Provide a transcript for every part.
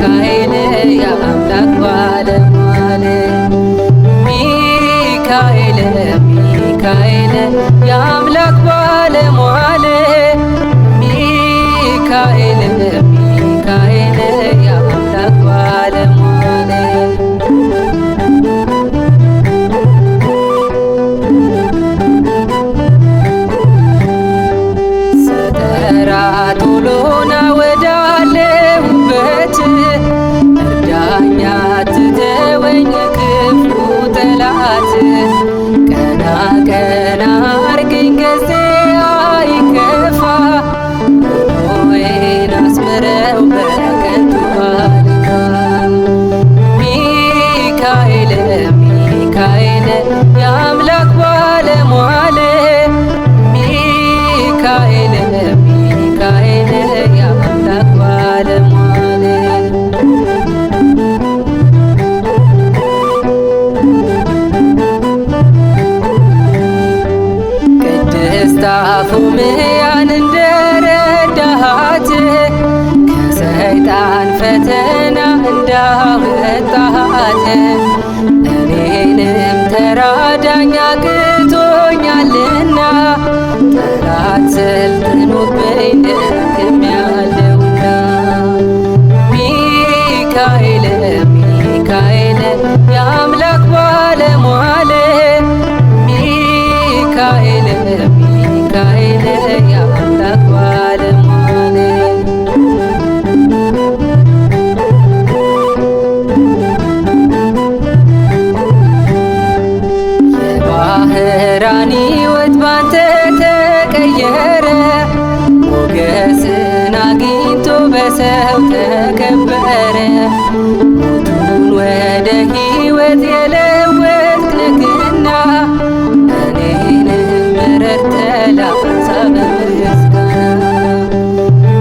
ሚካኤል የአምላክ ባለሟል ሚካኤል ሚካኤል የአምላክ ባለሟል ሚካኤል ሚካኤል የአምላክ ባለሟል ስጠራ ቶሎ ና ወዳለሁበት እርዳኝ አትተወኝ ክፉ ጠላት ቀና ቀና አርገኝ ገዜ አይከፋ ሆይን አስምረው በከንቱ አልካ ሚካኤል ሚካኤል የአምላክ ባለሟል ሚካኤል ሚካኤል የአምላክ ባለሟል ቅድስት አፎምያን እንደረዳሃት ከሰይጣን ፈተና እንዳወጣሃት እኔንም ተራዳኝ አቅቶኛልና ጠላት ሰልጥኖብኝ ደክሜያለሁና ሚካኤል ሚካኤል የአምላክ ባለሟል ሚካኤል ሚካኤል የአምላክ ባለሟል የባህራን ሕይወት ባንተ ተቀየረ ሞገስን አግኝቶ በሰው ተከበረ ሞቱን ወደ ሕይወት የለወጥክ ነህና እኔንም ረድተህ ላንሳ በምስጋና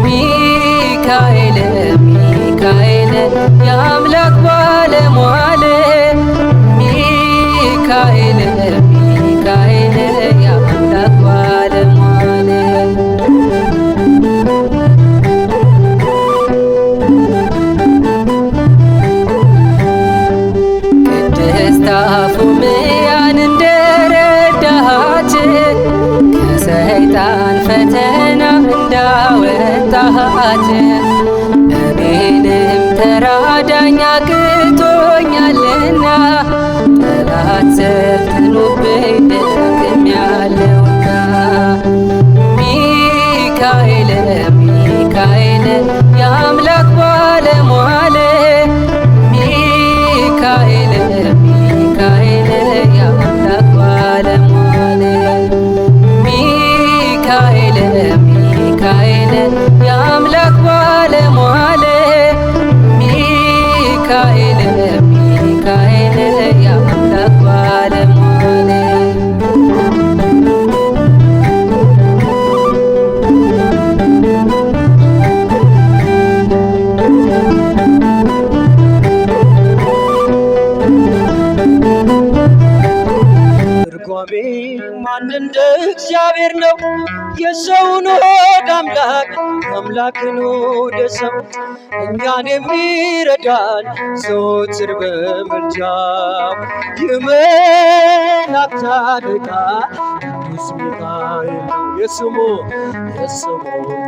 ሚካኤል ሚካኤል የአምላክ ባለሟል ሚካኤል ሚካኤል የአምላክ ባለሟል ቅድስት አፎምያን እንደረዳሃት ከሰይጣን ፈተና እንዳወጣሃት እኔንም ተራዳኝ አቅቶኛልና ጠላት ሰልጥኖብኝ ደክሜያለሁና ሚካኤል ሚካኤል የአምላክ ባለሟል ሚካኤል ሚካኤል የአምላክ ባለሟል ሚካኤል ሚካኤል የአምላክ ባለሟል ሚካኤል ሚካኤል የአምላክ ባለሟል ትርጓሜ ማን እንደ እግዚአብሔር ነው የሰውን ሆድ አምላክ አምላክን ወደ ሰው እኛን የሚረዳን ዘወትር በምልጃው የመላእክት አለቃ ቅዱስ ሚካኤል ነው የስሙ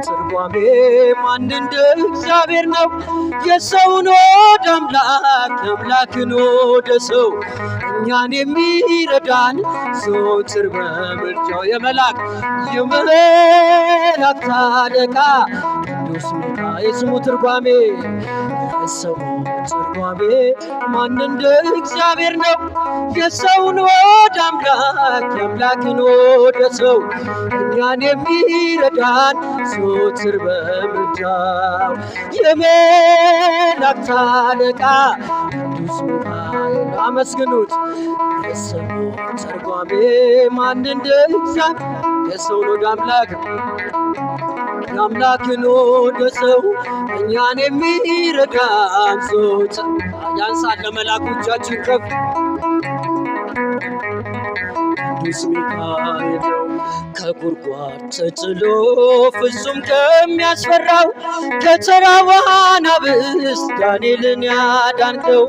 ትርጓሜ ማን እንደ እግዚአብሔር ነው የሰውን ሆድ አምላክ አምላክን ወደ ሰው እኛን የሚረዳን ዘወትር በምልጃው የመላእክት አለቃ ቅዱስ ሚካኤል የስሙ ትርጓሜ ማን እንደ እግዚአብሔር ነው የሰውን ሆድ አምላክ አምላክን ወደ ሰው እኛን የሚረዳን ዘወትር በምልጃው የመላእክት አለቃ ቅዱስ ሚካኤል አመስግኑት የስሙ ትርጓሜ ማን እንደ እግዚአብሔር የሰውን ሆድ አምላክ አምላክን ወደ ሰው እኛን የሚረዳን ዘወትር ያንሳል ለመላኩ እጃችን ከፍ ቅዱስ ሚካኤል ነው ከጉድጓድ ተጥሎ ፍጹም ከሚያስፈራው ከተራዋ ናብ አንበሳ ዳንኤልን ያዳንከው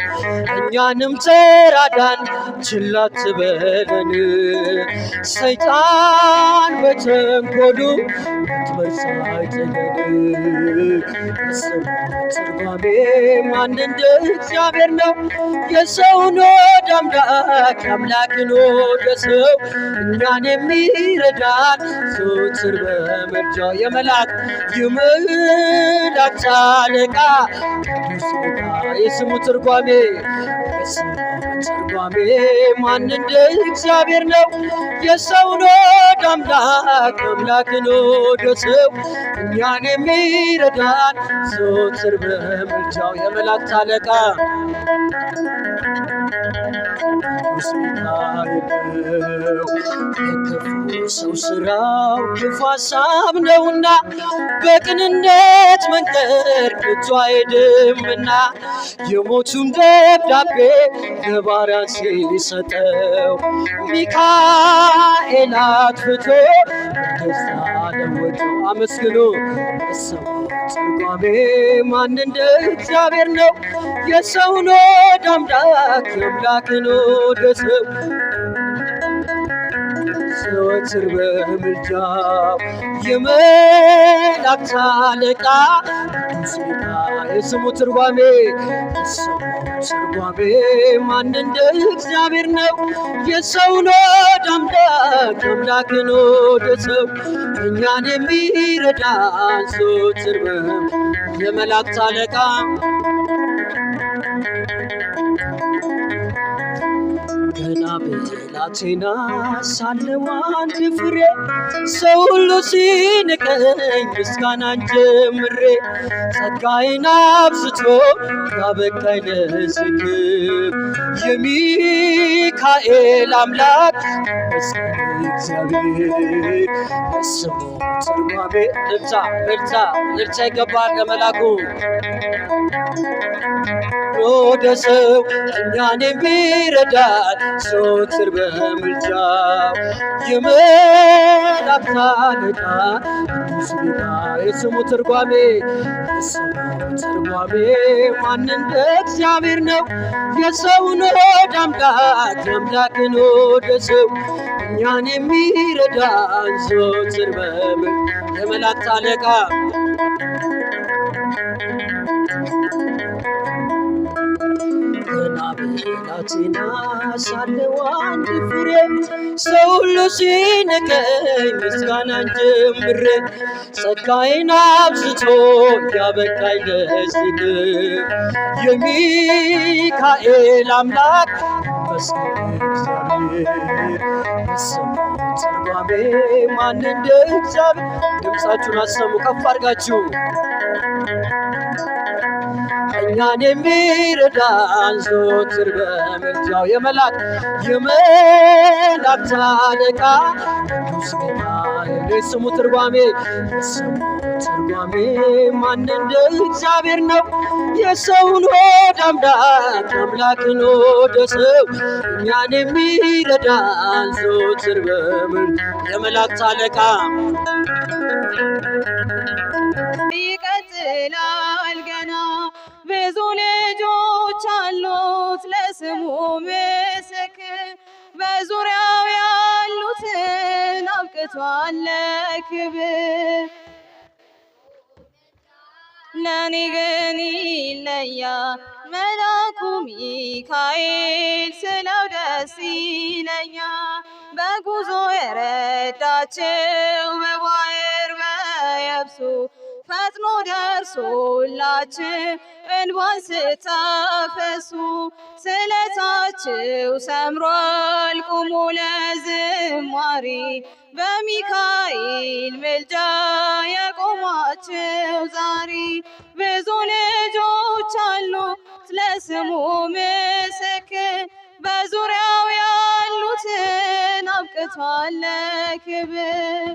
እኛንም ተራዳን ችላ አትበለን። ሰይጣን በተንኮሉ ወጥመድ ሳይጥለን። የስሙ ትርጓሜ ማን እንደ እግዚአብሔር ነው? የሰውን ወደ አምላክ አምላክን ወደ ሰው እኛን የሚረዳን ዘወትር በምልጃው የመላእክት አለቃ ቅዱስ ሚካኤል። የስሙ ትርጓሜ ማን እንደ እግዚአብሔር ነው? የሰውን ወደ አምላክ አምላክን ወደ ሰው እኛን የሚረዳን ዘወትር በምልጃው የመላእክት አለቃ ቅዱስ ሚካኤል ነው። የክፉ ሰው ስራው ክፉ ሀሳብ ነውና በቅንነት መንገድ ከቶ አይሄድምና የሞቱን ደብዳቤ ለባሪያ ሲሰጠው ሚካኤል አጥፍቶ ደስታ ለወጠው። አመስግኑ። የስሙ ትርጓሜ ማን እንደ እግዚአብሔር ነው? የሰውን ወደ አምላክ አምላክን ወደ ሰው ዘወትር በምልጃው የመላእክት አለቃ ቅዱስ ሚካኤል። የስሙ ትርጓሜ ማን እንደ እግዚአብሔር ነው? የሰውን ወደ አምላክ አምላክን ወደ ሰው እኛን የሚረዳን ዘወትር የመላእክት አለቃ ገና ብላቴና ሳለሁ አንድ ፍሬ ሰው ሁሉ ሲንቀኝ ምስጋናን ጀምሬ ጸጋዬን አብዝቶ ያበቃኝ ለዚህ ክብር የሚካኤል አምላክ ይመስገን እግዚአብሔር። የስሙ ትርጓሜ እልልታ ይገባል ለመላኩ ወደ ሰው እኛን የሚረዳን ዘወትር በምልጃው የመላእክት አለቃ ቅዱስ ሚካኤል። የስሙ ትርጓሜ ማን እንደ እግዚአብሔር ነው? የሰውን ወደ አምላክ አምላክን ወደ ሰው እኛን የሚረዳን ዘወትር የመላእክት አለቃ ገና ብላቴና ሳለሁ አንድ ፍሬ ሰው ሁሉ ሲንቀኝ ምስጋናን ጀምሬ ጸጋዬን አብዝቶ ያበቃኝ ለዚህ የሚካኤል አምላክ ይመስገን እግዚአብሔር። የስሙ ትርጓሜ ማን እንደ እግዚአብሔር። ድምፃችሁን አሰሙ ከፍ አድርጋችሁ። እኛን የሚረዳን ዘወትር በምልጃው የመላእክት አለቃ ቅዱስ ሚካኤል። የስሙ ትርጓሜ ማን እንደ እግዚአብሔር ነው? የሰውን ወደ አምላክ አምላክን ወደ ሰው እኛን የሚረዳን ዘወትር የመላእክት አለቃ ይቀጥላል ገና ብዙ ልጆች አሉት ለስሙ ምስክር በዙሪያው ያሉትን አብቅቷል ለክብር። ለኔ ግን ይለያል መልአኩ ሚካኤል ስለው ደስ ይለኛል። በጉዞ የረዳቸው በባሕር በየብሱ ፈጥኖ ደርሶላችሁ እንባን ስታፈሱ ስለታችሁ ሰምሯል ቁሙ ለዝማሬ በሚካኤል ምልጃ የቆማችሁ ዛሬ። ብዙ ልጆች አሉት ለስሙ ምስክር በዙሪያው ያሉትን አብቅቷል ለክብር።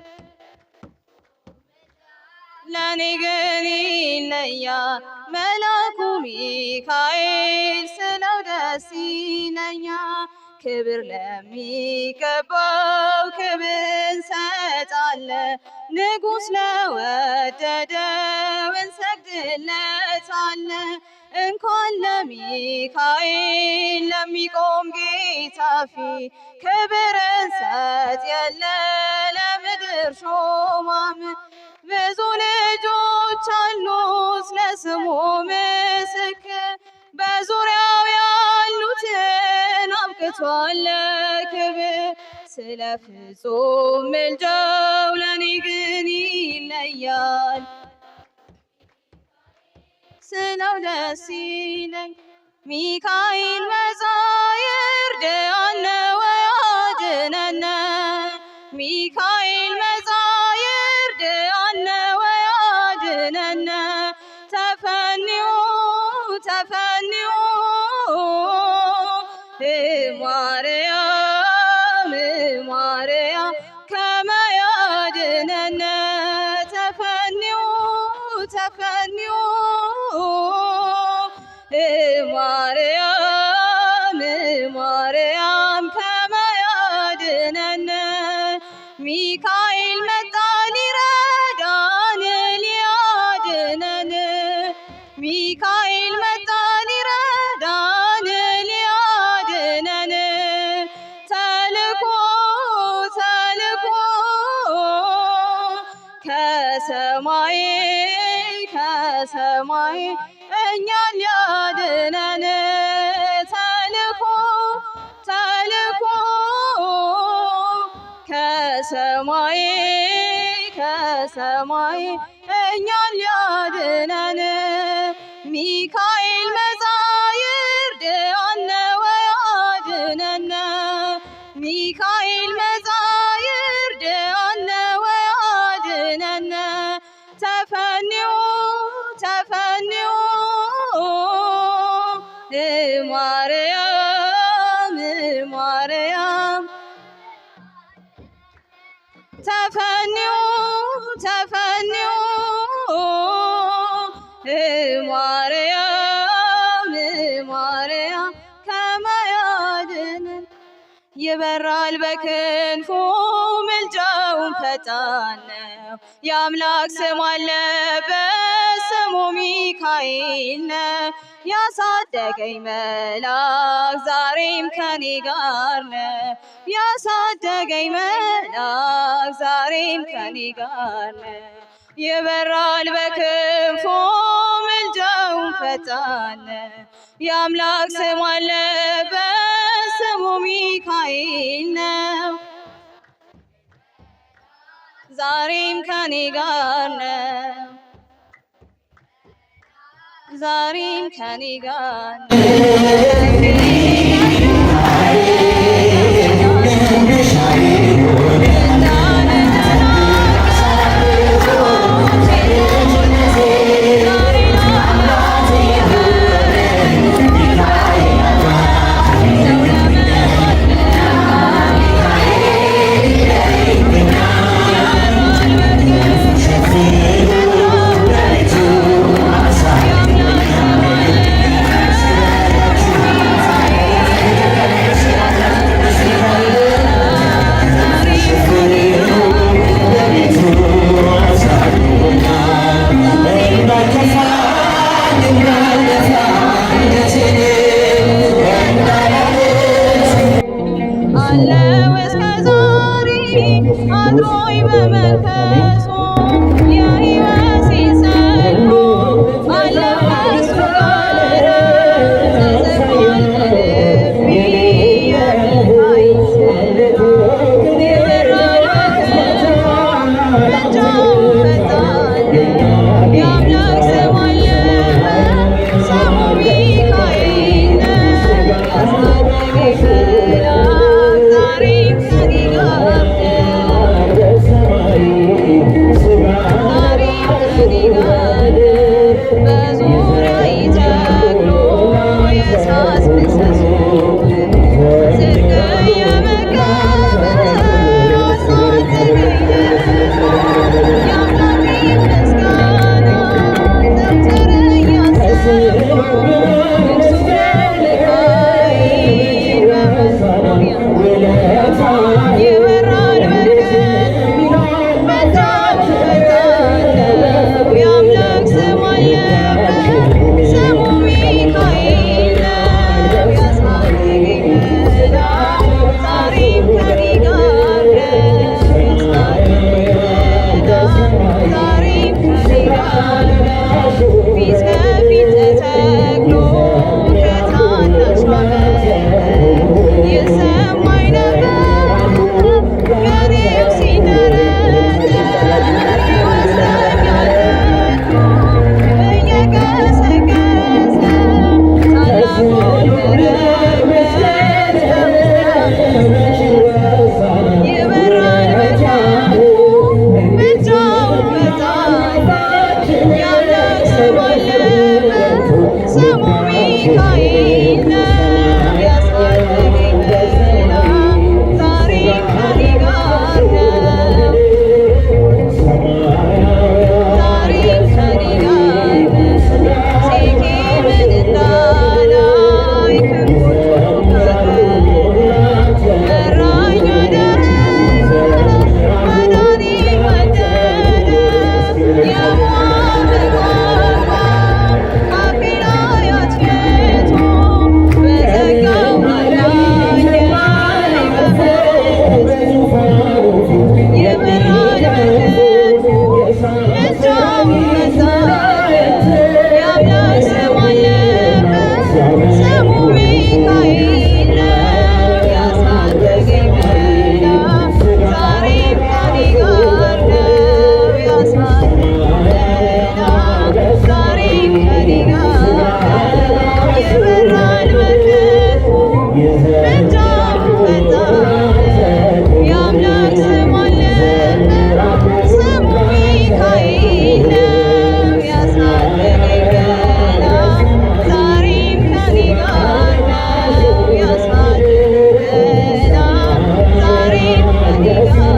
ለኔ ግን ይለያል መልአኩ ሚካኤል ስለው ደስ ይለኛል። ክብር ለሚገባው ክብር እንሰጣለን። ንጉሥ ለወደደው እንሰግድለታለን። እንኳን ለሚካኤል ለሚቆም ጌታ ፊት ክብር እንሰጥ የለ ለምድር ሾማምን። ብዙ ልጆች አሉት ለስሙ ምስክር በዙሪያው ያሉትን አብቅቷል ለክብር። ስለ ፍጹም ምልጃው ለኔ ግን ይለያል ስለው ደስ ይለኝ። ሚካኤል መጻይርድ አነ ወያድነነ ሚካኤል መጻይርድ አነ ወያድነነ ተፈንዮ ተፈንዮ ማርያም ማርያም ከመ ያድነነ ተፈንዮ ተፈንዮ ማርያም ማርያም ከመ ያድነነ ሚካኤል መጣ ሊረዳን ሊያድነን ሚካኤል መጣ ሊረዳን ሊያድነን ተልኮ ተልኮ ከሰማይ ከሰማይ እኛን ሊያድነን ተልኮ ተልኮ ከሰማይ ከሰማይ እኛን ሊያድነን ሚካኤል መጻይርድ አነ ወያድነነ ሚካኤል መጻይርድ አነ ወያድነነ ተፈንዮ ተፈንዮ ማርያም ማርያም ተፈንዮ ተፈንዮ ማርያም ማርያም ከመ ያድነን ይበራል በክንፉ ምልጃውን ፈጣን ነው። የአምላክ ስም አለበት ስሙ ሚካኤል ነው። ያሳደገኝ መልአክ ዛሬም ከኔ ጋር ነው። ያሳደገኝ መልአክ ዛሬም ከኔ ጋር ነው። ይበራል በክንፉ ምልጃውን ፈጣን ነው። የአምላክ ስም አለበት ስሙ ሚካኤል ነው። ዛሬም ከኔ ጋር ነው። ዛሬም ከኔ ጋር ነው። አድሮኝ በመንፈሱ የሕይወቴን ሰልፎ አለው ከእሱ ጋር ተዘግቷል በልቤ የሚካኤል ስም ይበራል በክንፉ ምልጃውን ፈጣን ነው። የአምላክ ስም አለበት ስሙ ሚካኤል ነው። ያሳደገኝ መልአክ ዛሬም ከኔ ጋር ነው። ስሙ ሚካኤል ነው ያሳደገኝ በላ ዛሬም ከኔ ጋር ነው ዛሬም ከኔ ጋር ነው ሴኬምን እንዳላይ ከሞቱ መራኝ አዳነኝ ወደደ የሞት ቋንቋ ካፌ ላይ አትፍቶ በዘጋው አላየኝ በፈረሱ የበራኝ በክንፉ እጆቹ መዛት የአምላክ ስም አለበት ስሙ ሚካኤል ነው ያሳደገኝ በላ ዛሬም ከኔ ጋር ነው ያሳደገኝ በላ ዛሬም ከኔ ጋር ነው የበራኝ በክንፉ እጆቹ መዛት የአምላክ ስም አለበት ስሙ ሚካኤል ነው ያሳደገኝ በላ ዛሬም ከኔ ጋር ነው ያሳደገኝ በላ ዛሬም ከኔ ጋር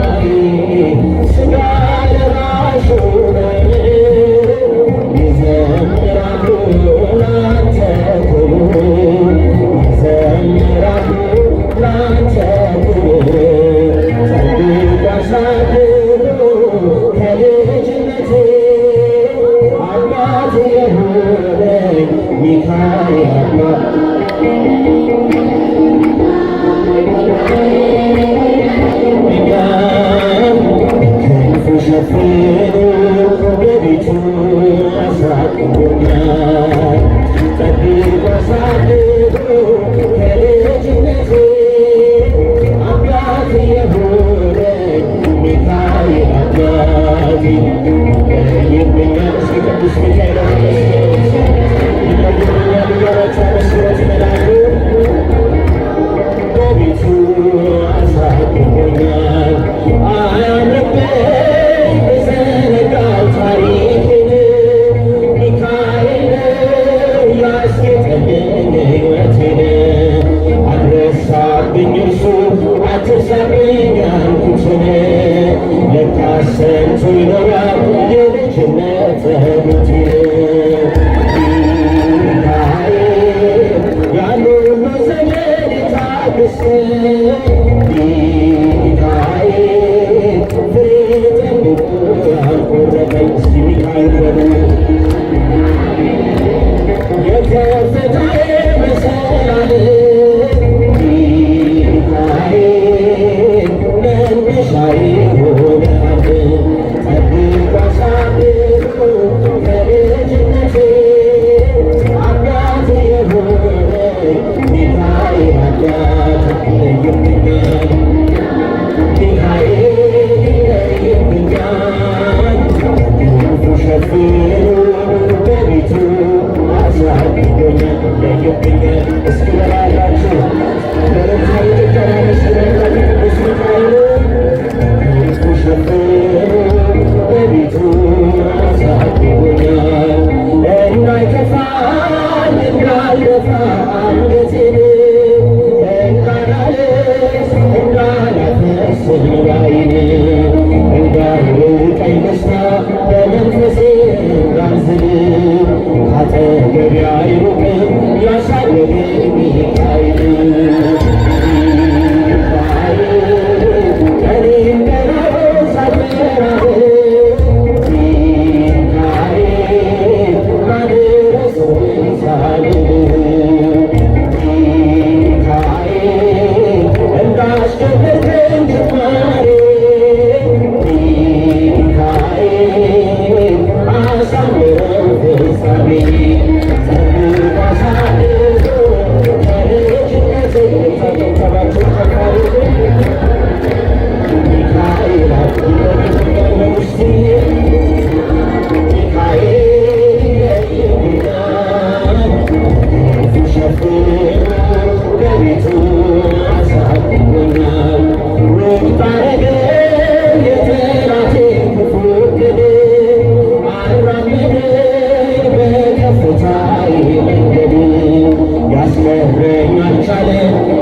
ሊያስቀረኝ አልቻለ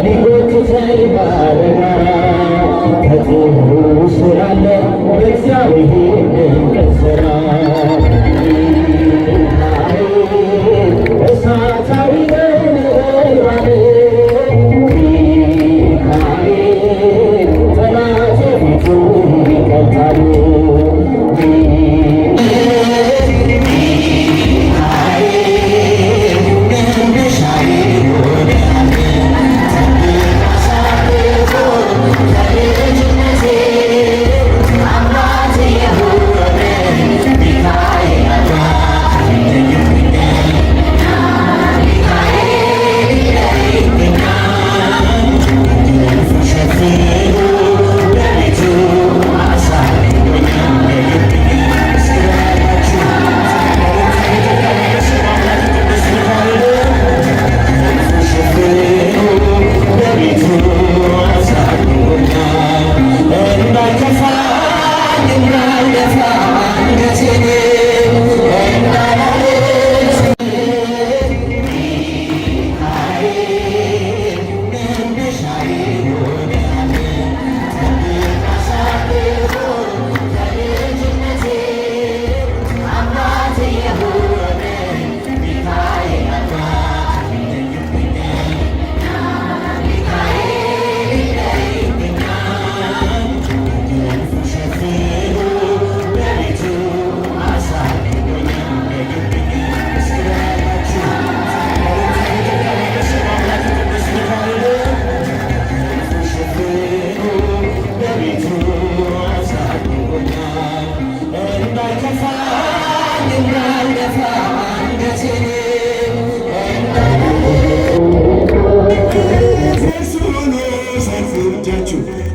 ሊጎትተኝ ባለጋራ ከጥሩ ስራለ በእግዚአብሔር ድንቅ ስራ እሳታዊ ነበልባል ሚካኤል ጠላቴ ፊቱን ይቀልጣል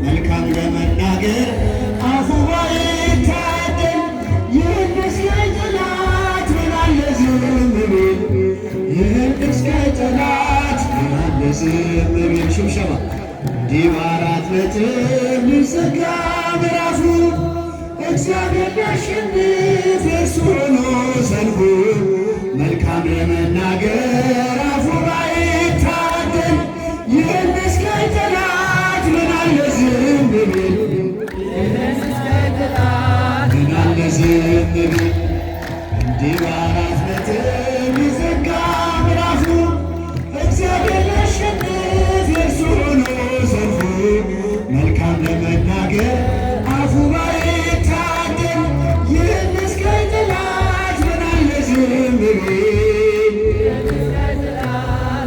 መልካም ለመናገር አፉ ባይታደል ይህን እስከ ጠላት ምናለ ዝም ቢል ይህን እስከ ጠላት ምናለ ዝም ቢል ሽብሸባ እንዲህ በአራት ነጥብ ሊዘጋ ምዕራፉ እግዚአብሔር ሊያሸንፍ የእርሱ ሆኖ ሰልፉ መልካም ለመናገር አፉ ባይታደል ይህን እስከ ጠላት ምናለ ዝም ቢል ምናለ ዝም ቢል እንዲህ በአራት ነጥብ ሊዘጋ ምዕራፉ እግዚአብሔር ሊያሸንፍ የእርሱ ሆኖ ሰልፉ መልካም ለመናገር አፉ ባይታደል ይህን እስከ ጠላት ምናለ ዝም ቢል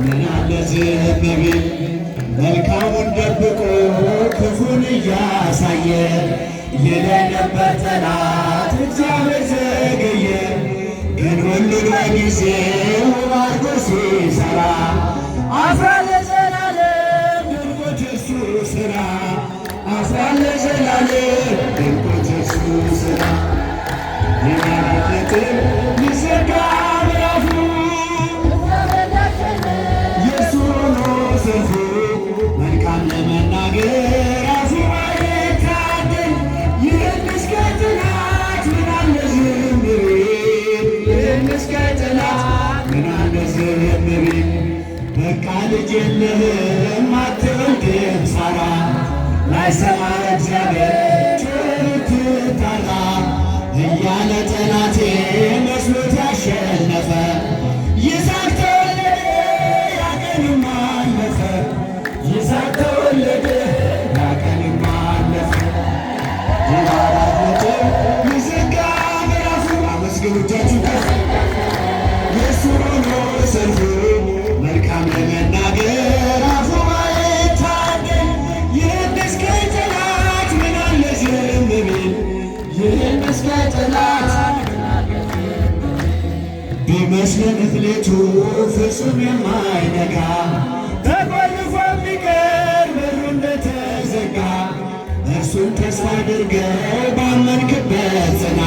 ምናለ ዝም ቢል መልካሙን ደብቆ ክፉን እያሳየ ይለኝ ነበር ጠላት እግዚአብሔር ዘገየ ግን ሁሉን በጊዜው ባርኮ ሲሰራ አፍራለ ዘላለም ድንቆች እርሱ ሥራ አፍራለ ዘላለም ድንቆች እርሱ ሥራ የአራት ነጥብ ሊዘጋ ምዕራፉ የእርሱ ሆኖ ሰልፉ መልካም ለመናገር አፉ ባይታደል ይህን እስከ ጠላት ምናለ ዝም ቢል ይህን እስከ ጠላት ምናለ ዝም ቢል በቃ ልጅ የለህም አትወልድም ሳራ ላይሰማ እግዚአብሔር ጩኸት ትጣራ እያለ ጠላቴ መስሎት ያሸነፈ ይስሐቅ ተወለደ ያ ቀንም አለፈ ይስሐቅ ተወለደ ያ ቀንም አለፈ የአራት ነጥብ ሊዘጋ ምዕራፉ አመስግኑ እጃችሁ ከፍ የእርሱ ሆኖ ሰልፉ መልካም ለመናገር አፉ ባይታደል ይህን እስከ ጠላት ምናለ ዝም ቢል ይህን እስከ ጠላት ቢመስለን እትሌቱ ፍጹም የማይነጋ ተቆልፎ የሚቀር በሩ እንደተዘጋ እርሱን ተስፋ አድርገህ ባመንክበት ጽና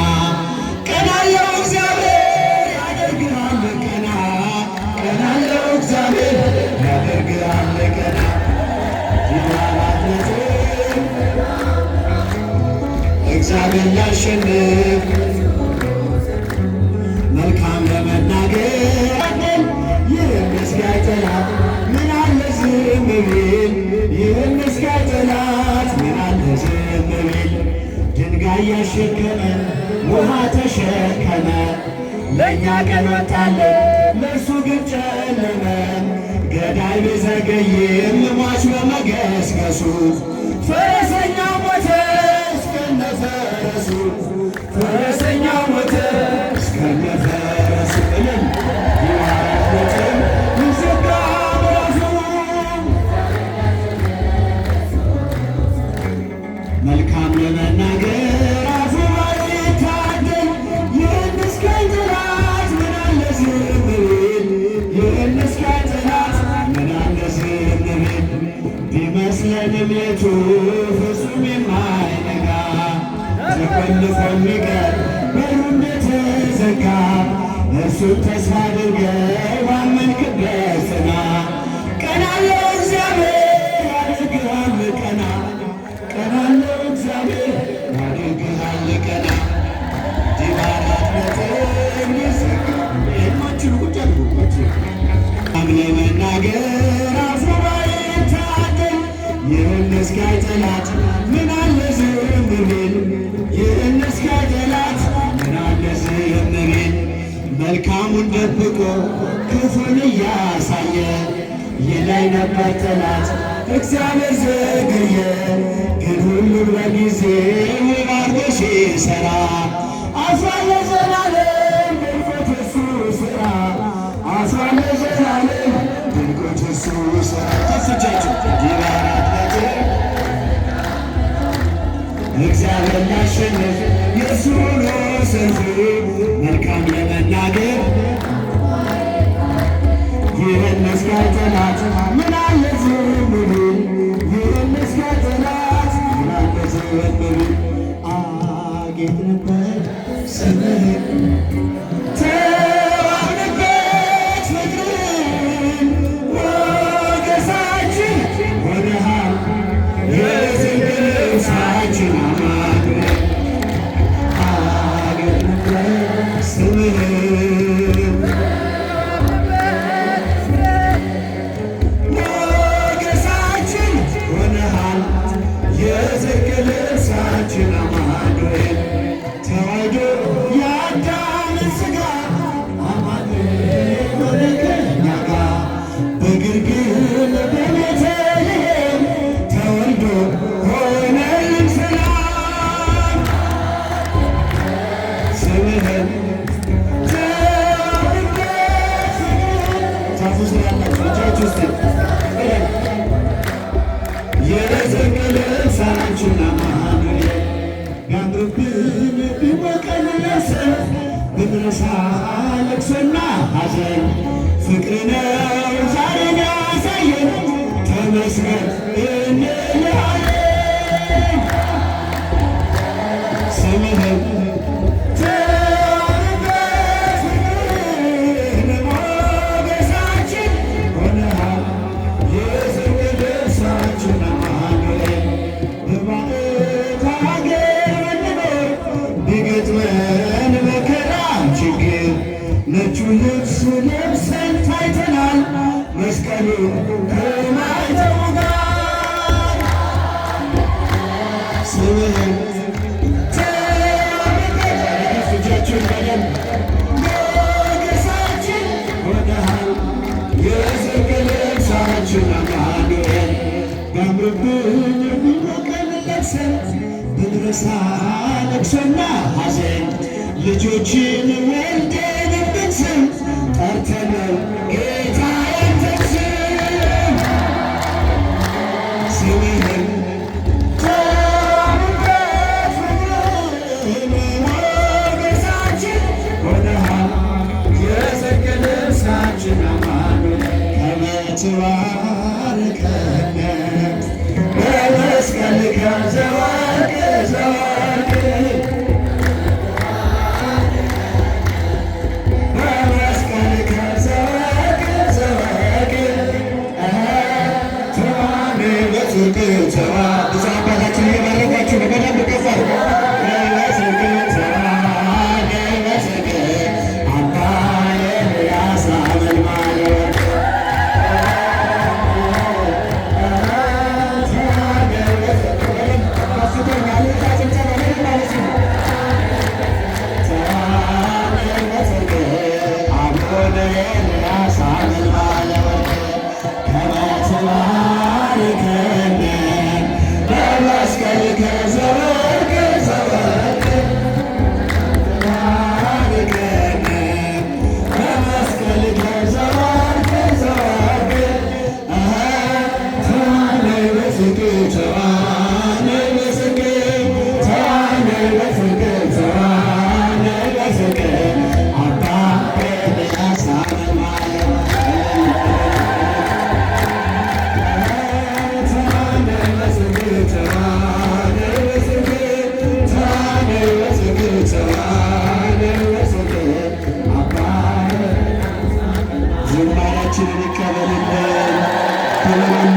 ቀና ያለው እግዚአብሔር ያደርግሃል ቀና ቀና ያለው እግዚአብሔር ያደርግሃል ቀና የአራት ነጥብ እግዚአብሔር ያሸንፍ መልካም ለመናገር ይህን እስከ ጠላት ተሸከመ ውሃ ተሸከመ። ለእኛ ቀን ወጣለን ለእርሱ ግን ጨለመ። ገዳይ ቢዘገይም ሟች በመገስገሱ ፈረሰኛው ሞተ እስከነ ፈረሱ ፈረሰኛው ሞተ እስከነ ፈረሱ እልል ይዋረድም ይዘጋ ምዕራፉ መልካም ለመናገር አፉ ባይታደል ይህን እስካይ ጠላት ምን አለ ዝም ቢል ይህን እስካይ ጠላት ምን አለ ዝም ቢል ቢመስለንም ሌቱ ፍጹም የማይነጋ ተቆልፎ የሚቀር በሩ እንደተዘጋ እርሱን ተስፋ አድርገህ ባመንክበት ጽና። ቀና አለው እግዚአብሔር ያደርግሃል ቀና ቀና አለው እግዚአብሔር ያደርግሃል ቀና ዲባራት ነጥብ ይዘጋ የማችሉ ቁጭ አድርጉበት ለመናገር አፉ ባይታደል ይህን እስካይ ጠላት ምን አለ ዝም ቢል ይህን እስካይ ጠላት ምን አለ ዝም ቢል መልካሙን ደብቆ ክፉን እያሳየ ይላይ ነበር ጠላት እግዚአብሔር ዘገየ። ግን ሁሉን በጊዜው ባርኮ ሲሠራ አስሯል ለዘላለም ድንቆት እሱ ሥራ አስሯል ለዘላለም ድንቆት እሱ ሥራ ከፍቻችሁ ዲባራት ነጥብ እግዚአብሔር ላሸንፍ የእሱ ነው ሰልፉ መልካም ለመናገር ይህን እስካይ ጠላት ምን አለ ዝም ቢል ይህን እስካይ ጠላት ምን አለ ዝም ቢል አጌጥንበት ስምህን ተዋብንበት ፍቅርን ሞገሳችን ሆነሃል የዝንግ ልብሳችን አማን አጌጥንበት ስምህን ሞገሳችን ሆነሃል የዝንግ ልብሳችን አማኑኤል ተዋሕዶ የአዳምን ሥጋ አማኑኤል ሆነ ከእኛ ጋር በግርግም በቤተልሔም ተወልዶ ሆነልን ሰላም ስምህን ተዋብንበት ዛፉ ስር ያላችሁ ልጆች ውስጥ የዝንግ ልብሳችን አማኑኤል ቢያምርብን ቢሞቀን ለብሰን ብንረሳ ለቅሶና ሐዘን ፍቅር ነው ዛሬን ያሳየን ተመስገን እንላለን ስምህን ተዋብንበት ፍቅርን ሞገሳችን ሆነሃል የዝንግ ልብሳችን አማኑኤል በባዕድ ሀገር ብንኖር ቢገጥመን መከራ ችግር ነጩን ልብስ ለብሰን ታይተናል መስቀሉን ከማይተው ጋር ስምህን ተዋብንበት እጃችሁን በደንብ ሞገሳችን ሆነሃል የዝንግ ልብሳችን አማኑኤል ቢያምርብን ቢሞቀን ለብሰን ብንረሳ ለቅሶና ሐዘን ልጆችን ወልደን ብንስም ጠርተነው ጌታ ያንተን ስም ስምህን ተዋብንበት ፍቅርን ሞገሳችን ሆነሃል የዝንግ ልብሳችን አማኑኤል ከመትባርከነ በመስቀልከ ዘወርቅ ዘወርቅ በመስቀልከ ዘወርቅ ዘወርቅ ተዋኔ በጽድቅ ተዋ ብዙ አባታችን እየባረኳችሁ ነው። በደንብ ከፍ አድርጉ። በጽድቅ ተዋኔ በጽድቅ አባ ኤልያስ አመልማለ እግዚአብሔር